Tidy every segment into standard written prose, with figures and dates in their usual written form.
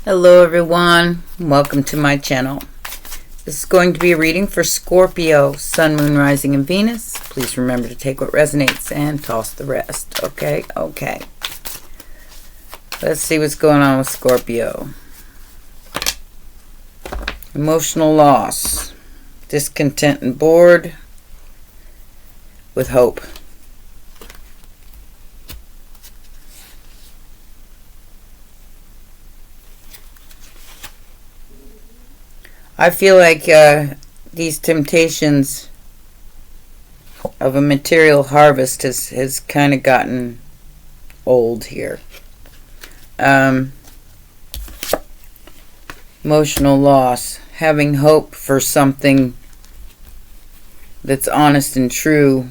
Hello everyone, welcome to my channel. This is going to be a reading for Scorpio, Sun, Moon, Rising, and Venus. Please remember to take what resonates and toss the rest. Okay. Let's see what's going on with Scorpio. Emotional loss, discontent and bored with hope. I feel like these temptations of a material harvest has kind of gotten old here. Emotional loss, having hope for something that's honest and true,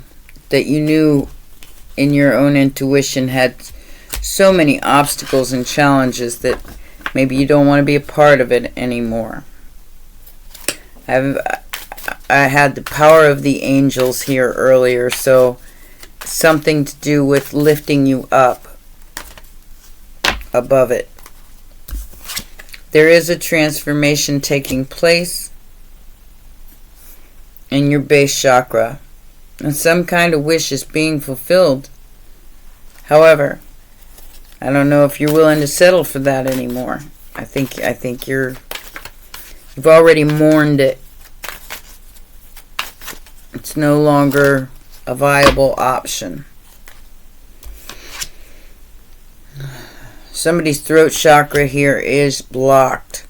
that you knew in your own intuition had so many obstacles and challenges that maybe you don't want to be a part of it anymore. I had the power of the angels here earlier, so something to do with lifting you up above it. There is a transformation taking place in your base chakra, and some kind of wish is being fulfilled. However, I don't know if you're willing to settle for that anymore. I think you've already mourned it. It's no longer a viable option. Somebody's throat chakra here is blocked.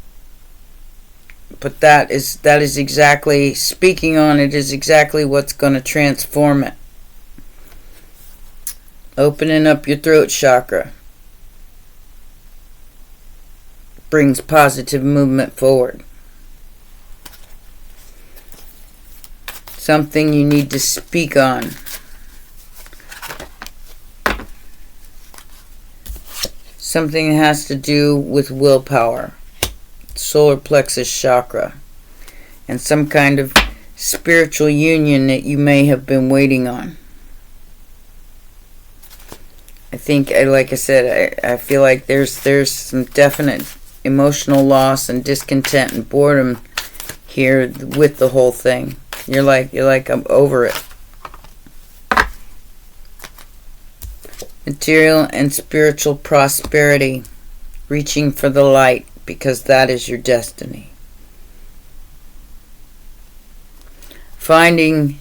But that is exactly, speaking on it is exactly what's going to transform it. Opening up your throat chakra brings positive movement forward. Something you need to speak on. Something that has to do with willpower, solar plexus chakra, and some kind of spiritual union that you may have been waiting on. I think, like I said, I feel like there's some definite emotional loss and discontent and boredom here with the whole thing. You're like, I'm over it. Material and spiritual prosperity. Reaching for the light, because that is your destiny. Finding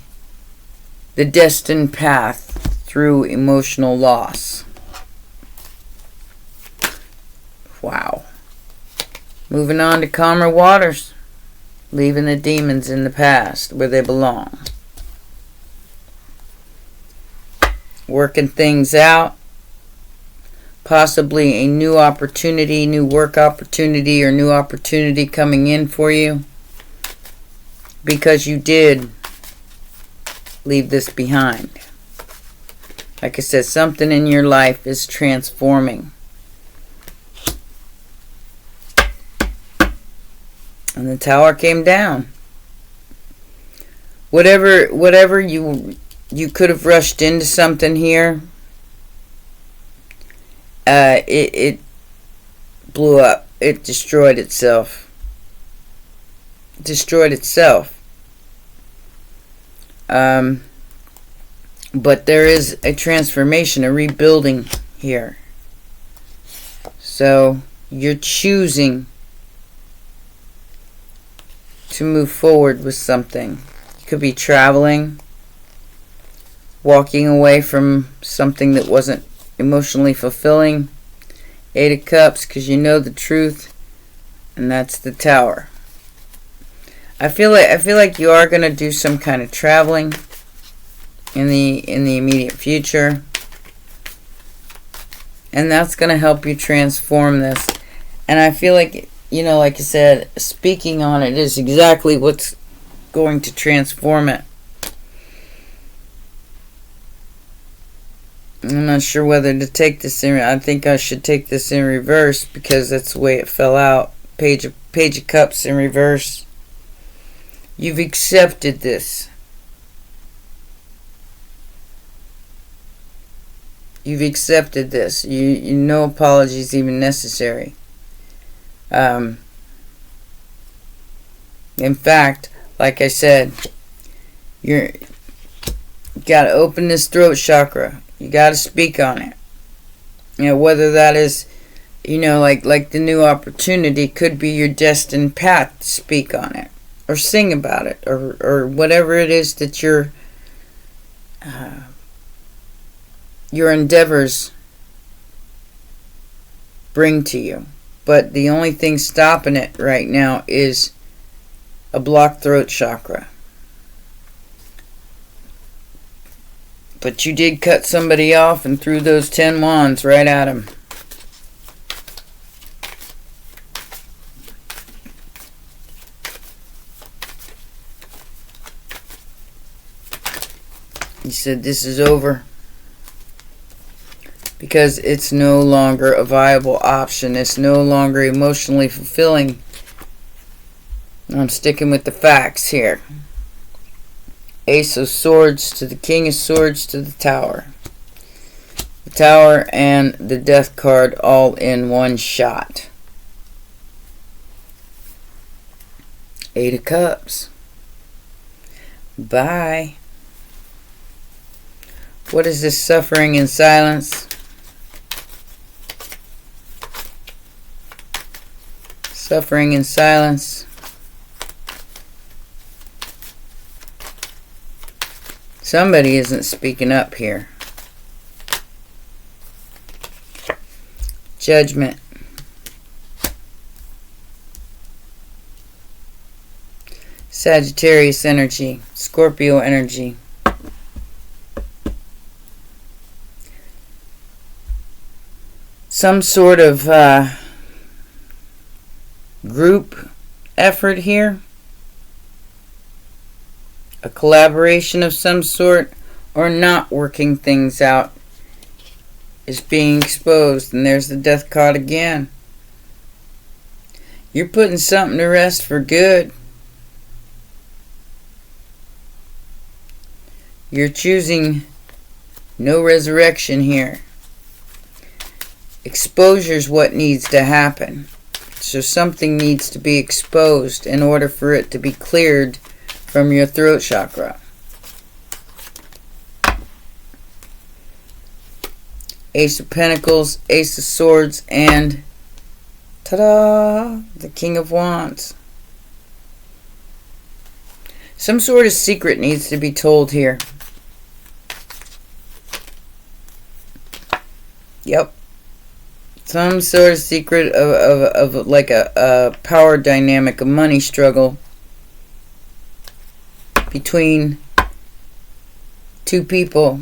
the destined path through emotional loss. Wow. Moving on to calmer waters. Leaving the demons in the past where they belong. Working things out. Possibly a new opportunity, new work opportunity, or new opportunity coming in for you. Because you did leave this behind. Like I said, something in your life is transforming. And the tower came down. Whatever you could have rushed into something here, it blew up. It destroyed itself. But there is a transformation, a rebuilding here. So you're choosing to move forward with something. You could be traveling, walking away from something that wasn't emotionally fulfilling. 8 of Cups, because you know the truth, and that's the Tower. I feel like you are going to do some kind of traveling in the immediate future, and that's going to help you transform this. And I feel like, like I said, speaking on it is exactly what's going to transform it. I'm not sure whether to take this in. I think I should take this in reverse because that's the way it fell out. Page of Cups in reverse. You've accepted this. You've accepted this. No apologies even necessary. In fact, like I said, you got to open this throat chakra. You got to speak on it. Whether that is, like the new opportunity could be your destined path to speak on it, or sing about it, or whatever it is that your endeavors bring to you. But the only thing stopping it right now is a blocked throat chakra. But you did cut somebody off and threw those 10 wands right at him. He said this is over. Because it's no longer a viable option. It's no longer emotionally fulfilling. I'm sticking with the facts here. Ace of Swords to the King of Swords to the Tower. The Tower and the Death card all in one shot. Eight of Cups. Bye. What is this suffering in silence? Suffering in silence. Somebody isn't speaking up here. Judgment. Sagittarius energy. Scorpio energy. Some sort of group effort here. A collaboration of some sort, or not working things out, is being exposed. And there's the Death card again. You're putting something to rest for good. You're choosing no resurrection here. Exposure's what needs to happen. So something needs to be exposed in order for it to be cleared from your throat chakra. Ace of Pentacles, Ace of Swords, and ta-da! The King of Wands. Some sort of secret needs to be told here. Yep. Some sort of secret of like a power dynamic, a money struggle between two people.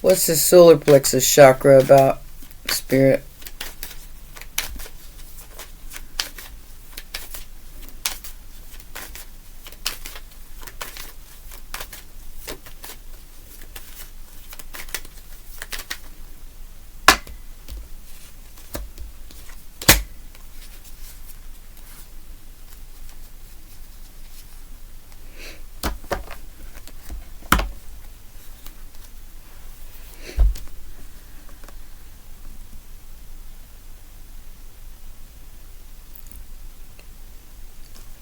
What's the solar plexus chakra about, Spirit?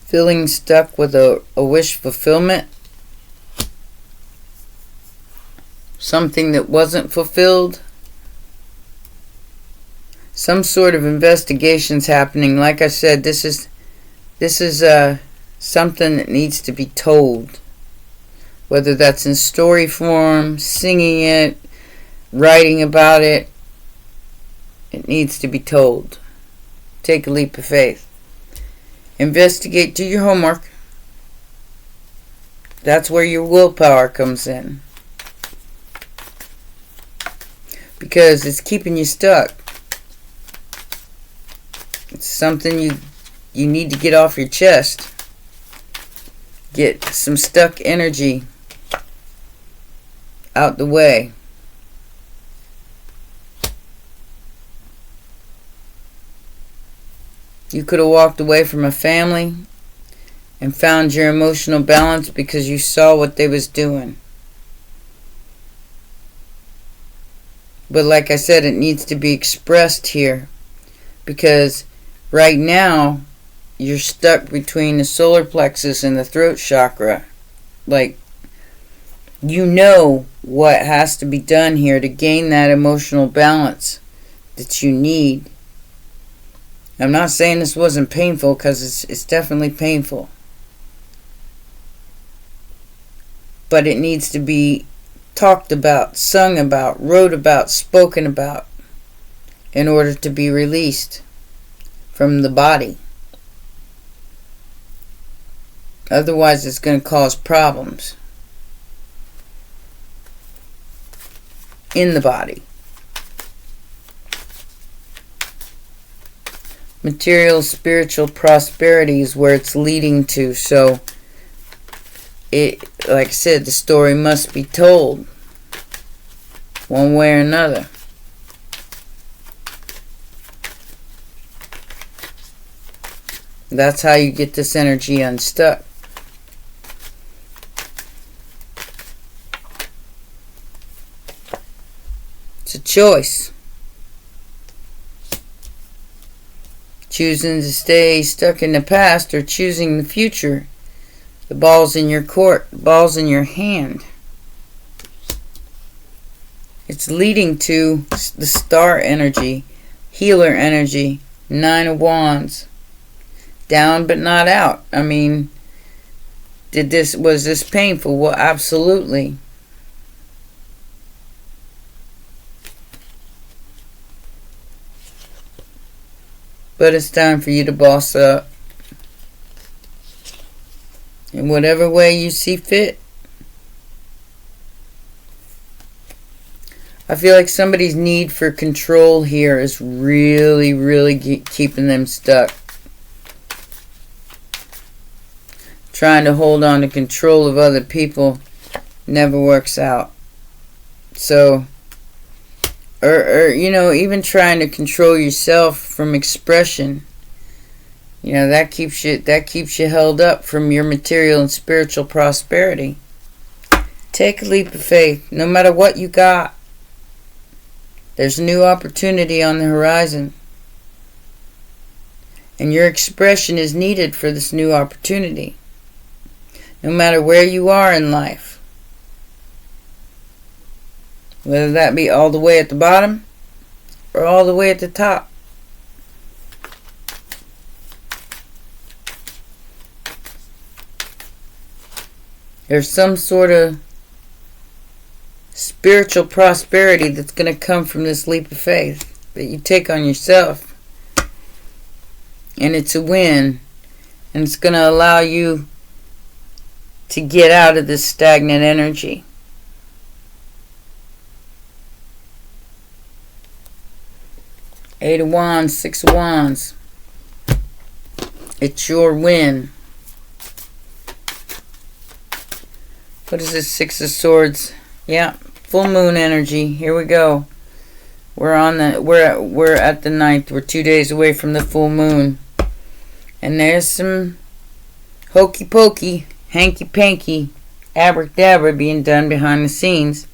Feeling stuck with a wish fulfillment. Something that wasn't fulfilled. Some sort of investigation's happening. Like I said, this is something that needs to be told. Whether that's in story form, singing it, writing about it. It needs to be told. Take a leap of faith. Investigate, do your homework. That's where your willpower comes in. Because it's keeping you stuck. It's something you need to get off your chest. Get some stuck energy out the way. You could have walked away from a family and found your emotional balance because you saw what they was doing. But like I said, it needs to be expressed here, because right now you're stuck between the solar plexus and the throat chakra. Like, you know what has to be done here to gain that emotional balance that you need. I'm not saying this wasn't painful, because it's definitely painful. But it needs to be talked about, sung about, wrote about, spoken about in order to be released from the body. Otherwise, it's going to cause problems in the body. Material, spiritual prosperity is where it's leading to. So, like I said, the story must be told one way or another. That's how you get this energy unstuck. It's a choice. Choosing to stay stuck in the past or choosing the future. The ball's in your court. The ball's in your hand. It's leading to the star energy, healer energy, 9 of Wands. Down but not out. I mean, was this painful? Well, absolutely. But it's time for you to boss up. In whatever way you see fit. I feel like somebody's need for control here is really, really keeping them stuck. Trying to hold on to control of other people never works out. So, or even trying to control yourself from expression. That keeps you held up from your material and spiritual prosperity. Take a leap of faith. No matter what you got, there's a new opportunity on the horizon. And your expression is needed for this new opportunity. No matter where you are in life. Whether that be all the way at the bottom or all the way at the top. There's some sort of spiritual prosperity that's going to come from this leap of faith that you take on yourself. And it's a win. And it's going to allow you to get out of this stagnant energy. Eight of Wands, Six of Wands. It's your win. What is this? Six of Swords. Yeah, full moon energy. Here we go. We're at the 9th. We're 2 days away from the full moon. And there's some hokey pokey, hanky panky, abracadabra being done behind the scenes.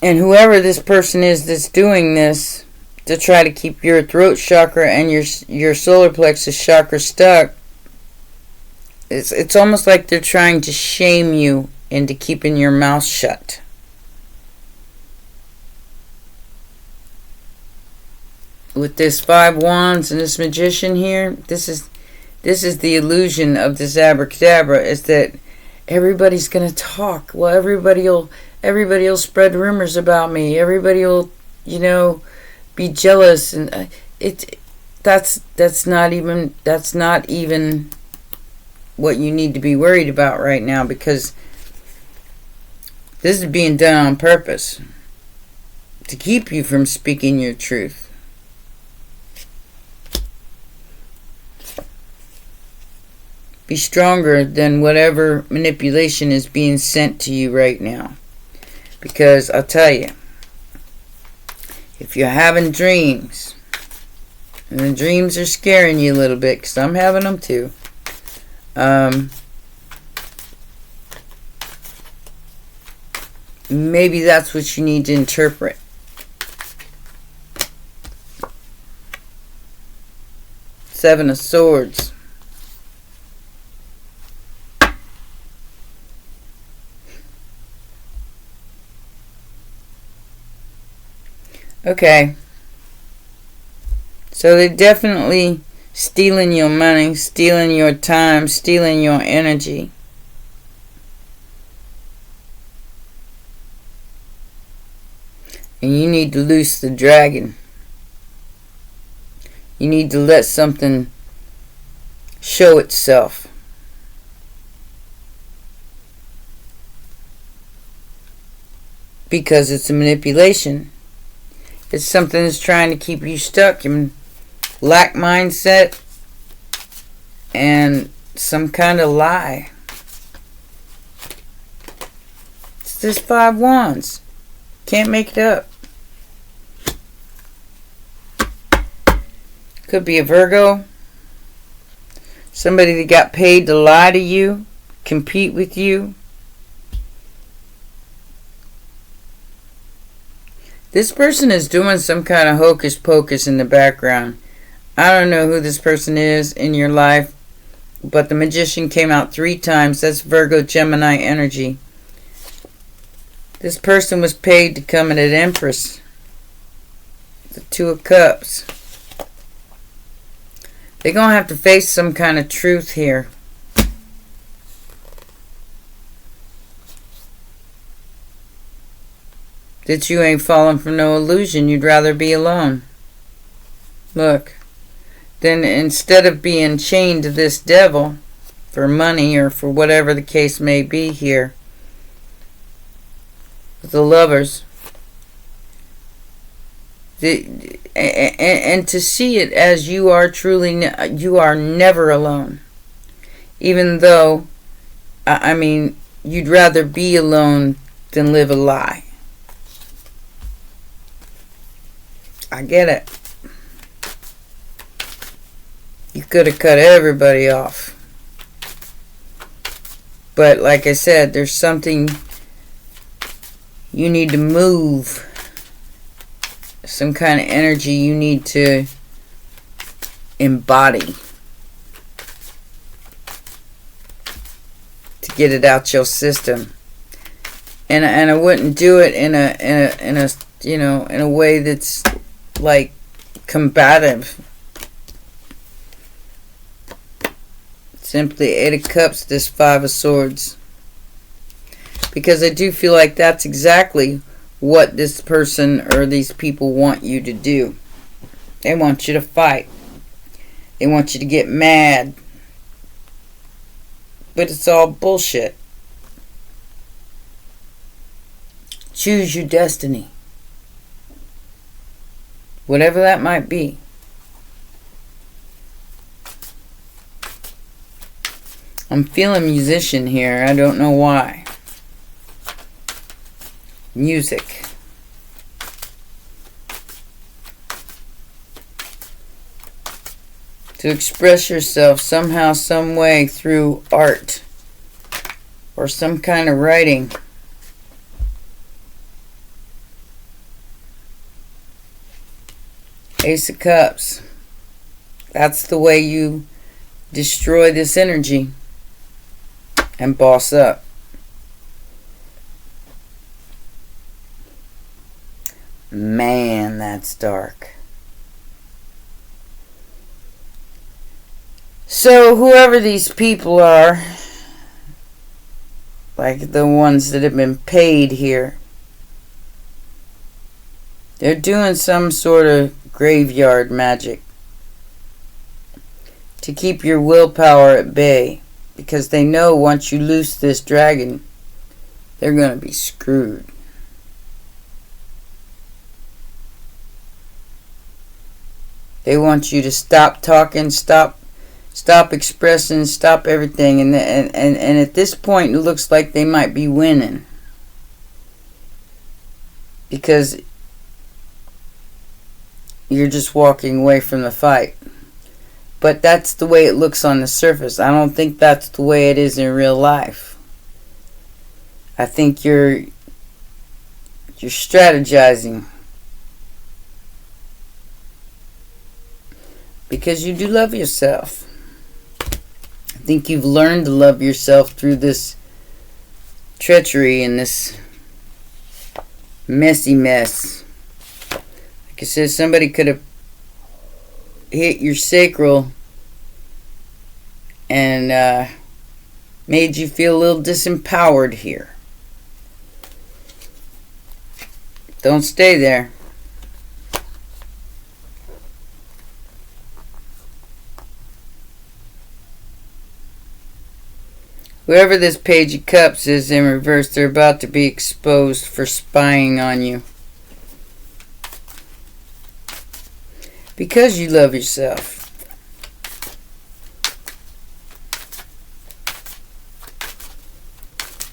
And whoever this person is that's doing this to try to keep your throat chakra and your solar plexus chakra stuck, it's almost like they're trying to shame you into keeping your mouth shut. With this 5 wands and this magician here, this is the illusion of this abracadabra, is that everybody's gonna talk. Well, everybody will spread rumors about me. Everybody will, be jealous, and that's not even what you need to be worried about right now, because this is being done on purpose to keep you from speaking your truth. Be stronger than whatever manipulation is being sent to you right now. Because I'll tell you, if you're having dreams And the dreams are scaring you a little bit, because I'm having them too. Maybe that's what you need to interpret. Seven of Swords. Okay. So they're definitely stealing your money, stealing your time, stealing your energy. And you need to loose the dragon. You need to let something show itself. Because it's a manipulation. It's something that's trying to keep you stuck in lack mindset and some kind of lie. It's this 5 Wands. Can't make it up. Could be a Virgo. Somebody that got paid to lie to you, compete with you. This person is doing some kind of hocus pocus in the background. I don't know who this person is in your life, but the Magician came out 3 times. That's Virgo, Gemini energy. This person was paid to come in at Empress. The 2 of Cups. They're going to have to face some kind of truth here. That you ain't falling for no illusion. You'd rather be alone. Look. Then instead of being chained to this devil for money or for whatever the case may be here, the Lovers, and to see it as you are truly, you are never alone. Even though, I mean, you'd rather be alone than live a lie. I get it. You could have cut everybody off. But like I said, there's something you need to move. Some kind of energy you need to embody to get it out your system. And I wouldn't do it in a you know, in a way that's like combative. Simply 8 of Cups, this 5 of Swords. Because I do feel like that's exactly what this person or these people want you to do. They want you to fight. They want you to get mad. But it's all bullshit. Choose your destiny. Whatever that might be. I'm feeling musician here. I don't know why. Music. To express yourself somehow, some way through art or some kind of writing. Ace of Cups. That's the way you destroy this energy and boss up. Man, that's dark. So whoever these people are, like the ones that have been paid here, they're doing some sort of graveyard magic to keep your willpower at bay, because they know once you loose this dragon, they're going to be screwed. They want you to stop talking, stop expressing, stop everything. And at this point, it looks like they might be winning. Because, you're just walking away from the fight. But that's the way it looks on the surface. I don't think that's the way it is in real life. I think you're strategizing. Because you do love yourself. I think you've learned to love yourself through this treachery and this messy mess. Like I said, somebody could have hit your sacral and made you feel a little disempowered here. Don't stay there. Whoever this Page of Cups is in reverse, they're about to be exposed for spying on you. Because you love yourself.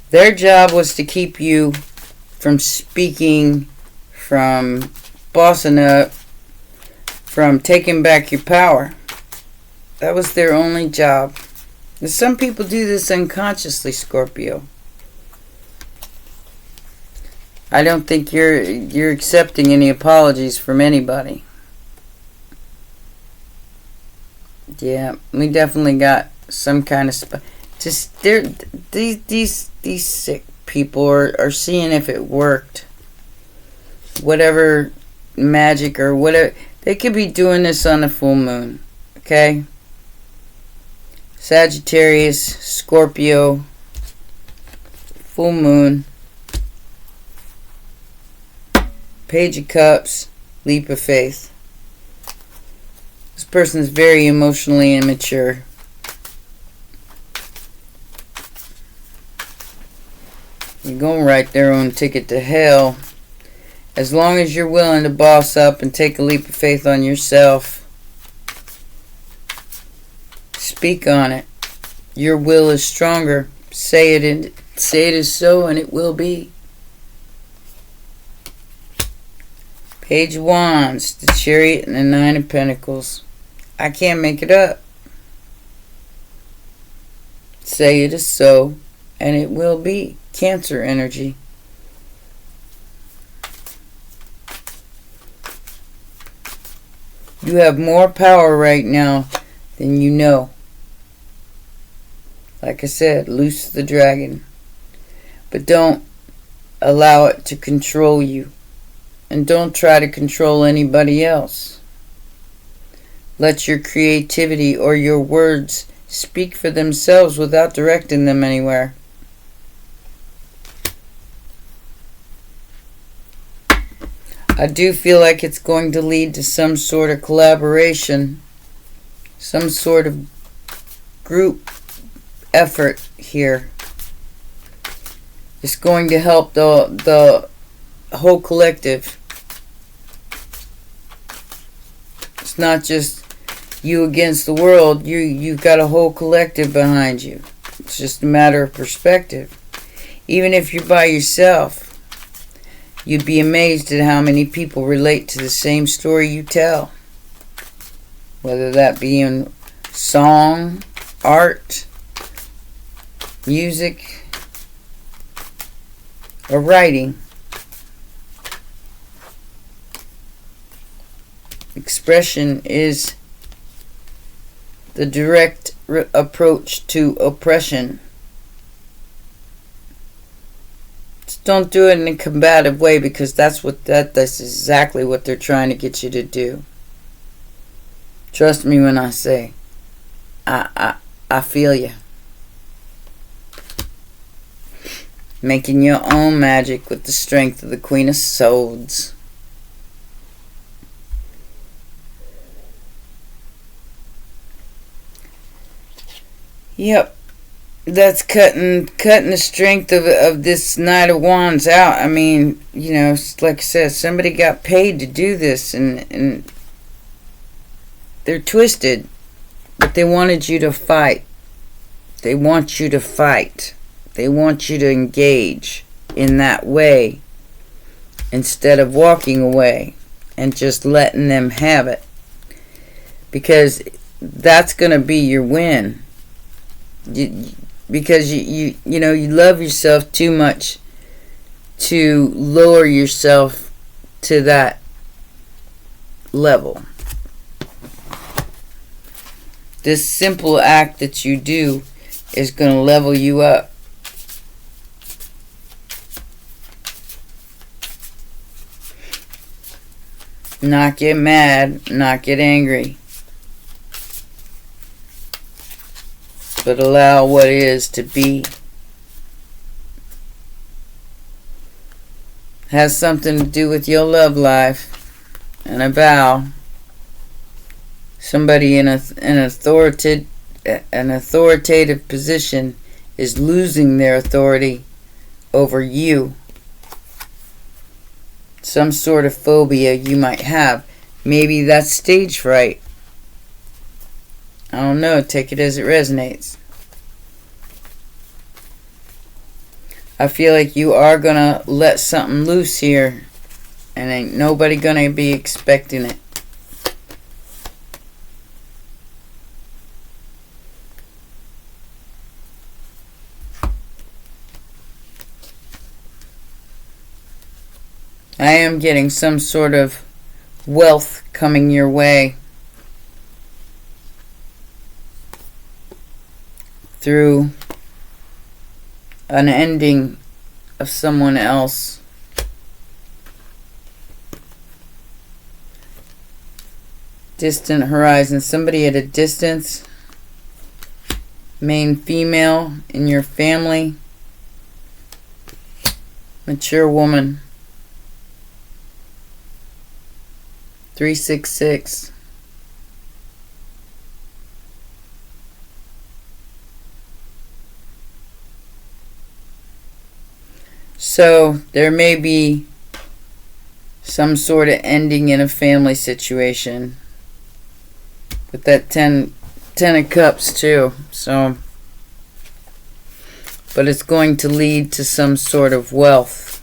Their job was to keep you from speaking, from bossing up, from taking back your power. That was their only job. And some people do this unconsciously, Scorpio. I don't think you're accepting any apologies from anybody. Yeah, we definitely got some kind of just these sick people are seeing if it worked. Whatever magic or whatever, they could be doing this on a full moon. Okay? Sagittarius, Scorpio, full moon, Page of Cups, leap of faith. This person is very emotionally immature. You're going to write their own ticket to hell. As long as you're willing to boss up and take a leap of faith on yourself. Speak on it. Your will is stronger. Say it is so, and it will be. Page of Wands, the Chariot, and the Nine of Pentacles. I can't make it up. Say it is so, and it will be. Cancer energy. You have more power right now than you know. Like I said, loose the dragon. But don't allow it to control you. And don't try to control anybody else. Let your creativity or your words speak for themselves without directing them anywhere. I do feel like it's going to lead to some sort of collaboration, some sort of group effort here. It's going to help the whole collective. It's not just you against the world. You've got a whole collective behind you. It's just a matter of perspective. Even if you're by yourself, you'd be amazed at how many people relate to the same story you tell. Whether that be in song, art, music, or writing. Expression is the direct approach to oppression. Just don't do it in a combative way, because that's exactly what they're trying to get you to do. Trust me when I say I feel you. Making your own magic with the strength of the Queen of Swords. Yep. That's cutting the strength of this Knight of Wands out. I mean, you know, like I said, somebody got paid to do this, and they're twisted. But they wanted you to fight. They want you to fight. They want you to engage in that way instead of walking away. and just letting them have it. Because that's going to be your win. Because you love yourself too much to lower yourself to that level. This simple act that you do is going to level you up. Not get mad, not get angry, but allow what is to be. Has something to do with your love life. And a vow. Somebody in an authoritative position is losing their authority over you. Some sort of phobia you might have. Maybe that's stage fright. I don't know. Take it as it resonates. I feel like you are going to let something loose here. And ain't nobody going to be expecting it. I am getting some sort of wealth coming your way through an ending of someone else. Distant horizon. Somebody at a distance. Main female in your family. Mature woman. 366. So there may be some sort of ending in a family situation with that 10 of Cups too. So, but it's going to lead to some sort of wealth.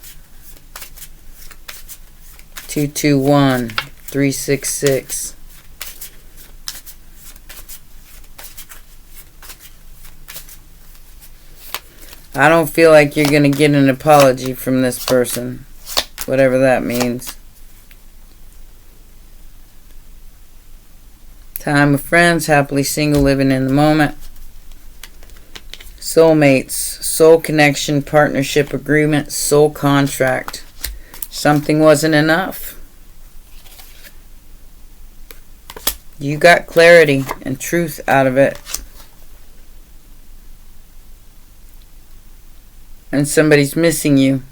221. 366. I don't feel like you're going to get an apology from this person, whatever that means. Time with friends, happily single, living in the moment. Soulmates, soul connection, partnership agreement, soul contract. Something wasn't enough. You got clarity and truth out of it. And somebody's missing you.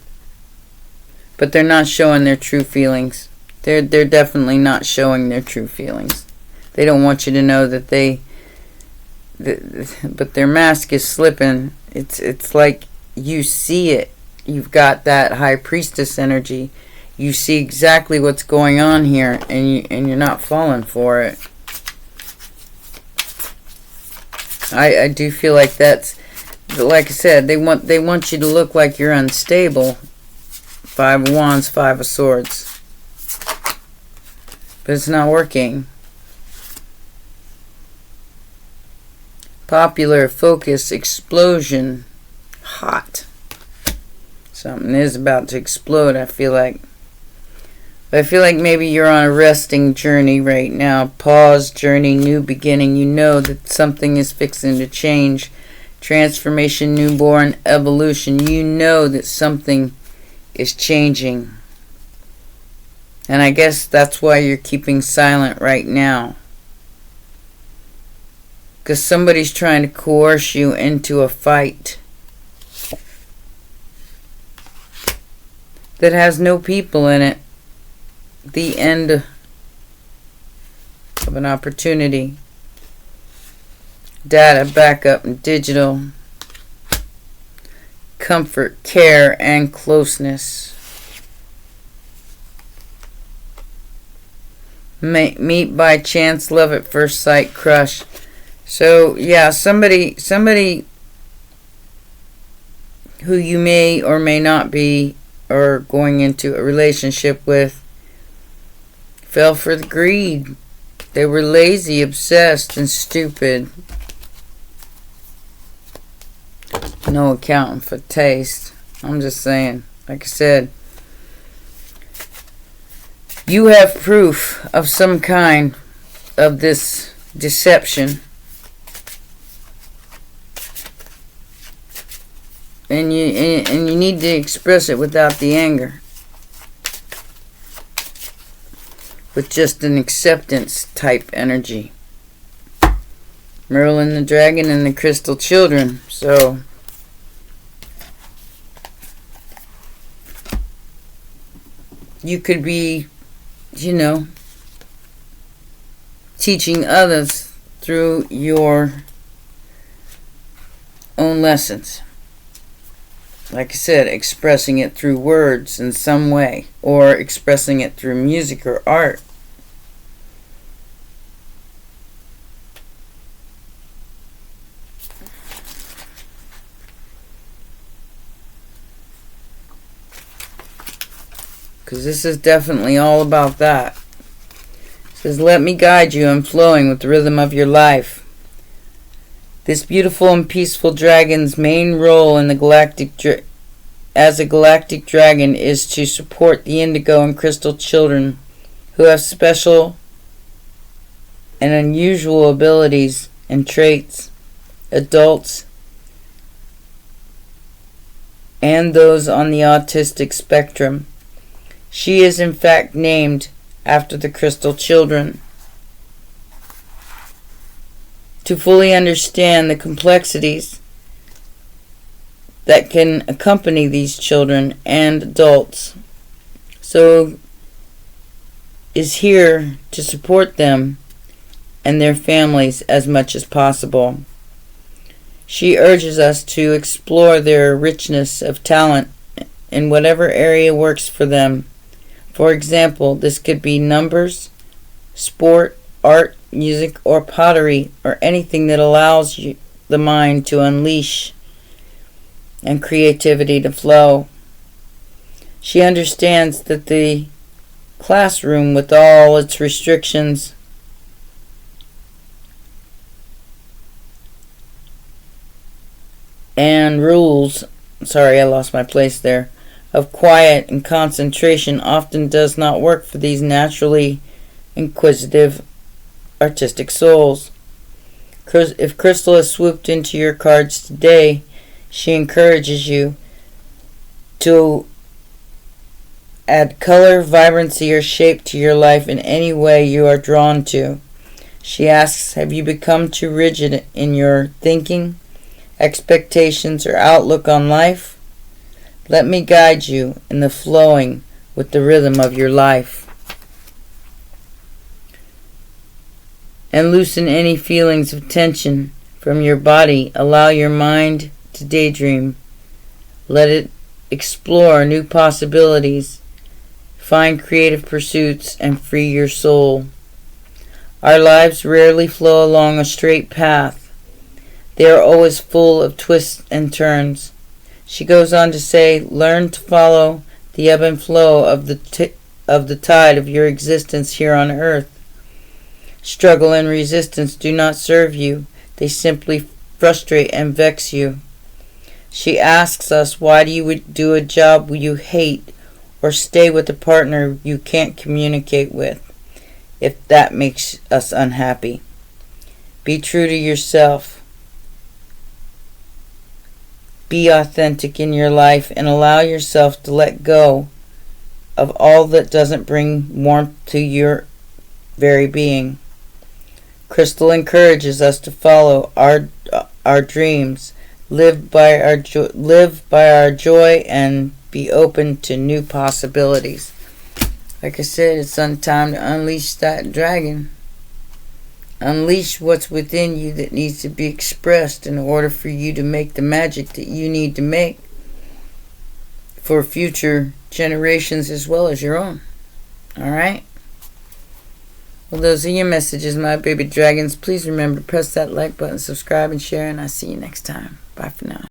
But they're not showing their true feelings. They're definitely not showing their true feelings. They don't want you to know that but their mask is slipping. It's like you see it. You've got that high priestess energy. You see exactly what's going on here, and you're not falling for it. I do feel like that's, like I said, they want you to look like you're unstable. 5 of Wands, 5 of Swords. But it's not working. Popular, focus, explosion, hot. Something is about to explode, I feel like. But I feel like maybe you're on a resting journey right now. Pause, journey, new beginning. You know that something is fixing to change. Transformation, newborn, evolution. You know that something is changing. And I guess that's why you're keeping silent right now. Because somebody's trying to coerce you into a fight that has no people in it. The end of an opportunity. Data, backup, and digital. Comfort, care, and closeness. Meet by chance, love at first sight, crush. So, yeah, somebody who you may or may not be or going into a relationship with fell for the greed. They were lazy, obsessed, and stupid. No accounting for taste. I'm just saying, like I said, you have proof of some kind of this deception. And you need to express it without the anger. With just an acceptance type energy. Merlin the Dragon and the Crystal Children. So you could be, teaching others through your own lessons. Like I said, expressing it through words in some way, or expressing it through music or art. Because this is definitely all about that. It says, let me guide you in flowing with the rhythm of your life. This beautiful and peaceful dragon's main role in the as a galactic dragon is to support the indigo and crystal children who have special and unusual abilities and traits, adults, and those on the autistic spectrum. She is in fact named after the crystal children. To fully understand the complexities that can accompany these children and adults, so is here to support them and their families as much as possible. She urges us to explore their richness of talent in whatever area works for them. For example, this could be numbers, sport, art, music, or pottery, or anything that allows the mind to unleash and creativity to flow. She understands that the classroom, with all its restrictions and rules, sorry, I lost my place there, of quiet and concentration often does not work for these naturally inquisitive artistic souls. If Crystal has swooped into your cards today, she encourages you to add color, vibrancy, or shape to your life in any way you are drawn to. She asks, have you become too rigid in your thinking, expectations, or outlook on life? Let me guide you in the flowing with the rhythm of your life. And loosen any feelings of tension from your body. Allow your mind to daydream. Let it explore new possibilities, find creative pursuits, and free your soul. Our lives rarely flow along a straight path. They are always full of twists and turns. She goes on to say, learn to follow the ebb and flow of the tide of your existence here on earth. Struggle and resistance do not serve you. They simply frustrate and vex you. She asks us, why do you do a job you hate or stay with a partner you can't communicate with if that makes us unhappy? Be true to yourself. Be authentic in your life and allow yourself to let go of all that doesn't bring warmth to your very being. Crystal encourages us to follow our dreams, live by our joy, and be open to new possibilities. Like I said, it's time to unleash that dragon. Unleash what's within you that needs to be expressed in order for you to make the magic that you need to make for future generations as well as your own. Alright? Well, those are your messages, my baby dragons. Please remember, press that like button, subscribe, and share, and I'll see you next time. Bye for now.